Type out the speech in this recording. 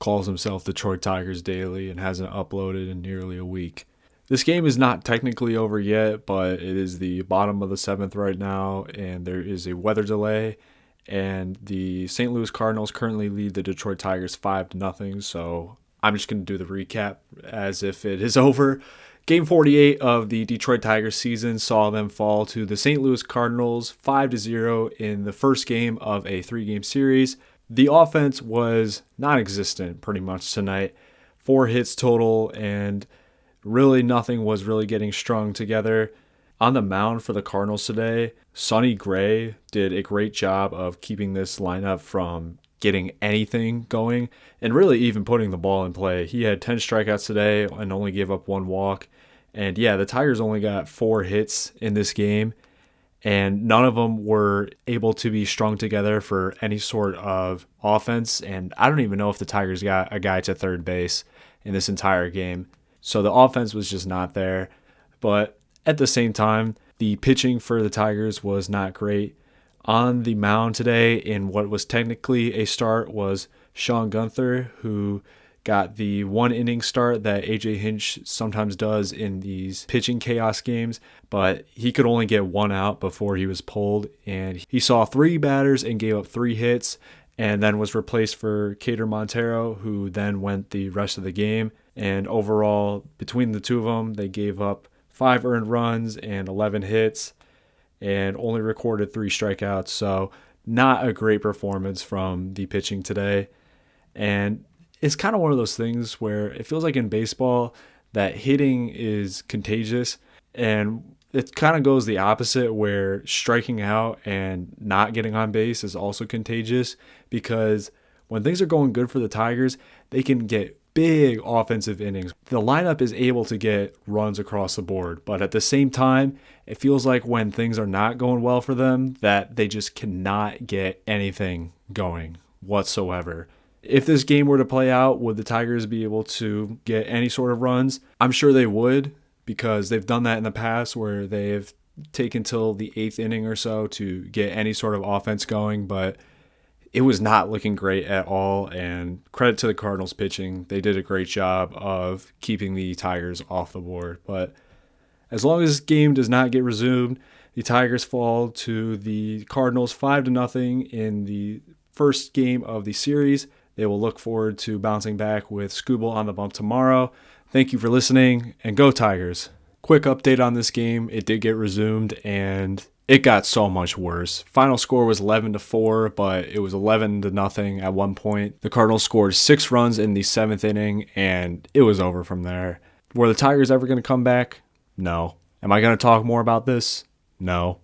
calls himself Detroit Tigers Daily and hasn't uploaded in nearly a week. This game is not technically over yet, but it is the bottom of the 7th right now, and there is a weather delay. And the St. Louis Cardinals currently lead the Detroit Tigers 5-0, so I'm just going to do the recap as if it is over. Game 48 of the Detroit Tigers season saw them fall to the St. Louis Cardinals 5-0 in the first game of a 3-game series. The offense was non-existent pretty much tonight. 4 hits total, and really nothing was really getting strung together. On the mound for the Cardinals today, Sonny Gray did a great job of keeping this lineup from getting anything going and really even putting the ball in play. He had 10 strikeouts today and only gave up 1 walk. And yeah, the Tigers only got 4 hits in this game, and none of them were able to be strung together for any sort of offense. And I don't even know if the Tigers got a guy to third base in this entire game. So the offense was just not there. But at the same time, the pitching for the Tigers was not great. On the mound today, in what was technically a start, was Sean Guenther, who got the 1-inning start that AJ Hinch sometimes does in these pitching chaos games, but he could only get 1 out before he was pulled, and he saw 3 batters and gave up 3 hits, and then was replaced for Keider Montero, who then went the rest of the game. And overall, between the two of them, they gave up 5 earned runs and 11 hits and only recorded 3 strikeouts. So not a great performance from the pitching today. And it's kind of one of those things where it feels like in baseball that hitting is contagious, and it kind of goes the opposite, where striking out and not getting on base is also contagious, because when things are going good for the Tigers, they can get big offensive innings. The lineup is able to get runs across the board, but at the same time, it feels like when things are not going well for them, that they just cannot get anything going whatsoever. If this game were to play out, would the Tigers be able to get any sort of runs? I'm sure they would, because they've done that in the past where they've taken till the 8th inning or so to get any sort of offense going, but it was not looking great at all, and credit to the Cardinals pitching. They did a great job of keeping the Tigers off the board. But as long as this game does not get resumed, the Tigers fall to the Cardinals 5-0 in the first game of the series. They will look forward to bouncing back with Skubal on the bump tomorrow. Thank you for listening, and go Tigers. Quick update on this game. It did get resumed, and it got so much worse. Final score was 11-4, but it was 11-0 at one point. The Cardinals scored 6 runs in the 7th inning, and it was over from there. Were the Tigers ever going to come back? No. Am I going to talk more about this? No.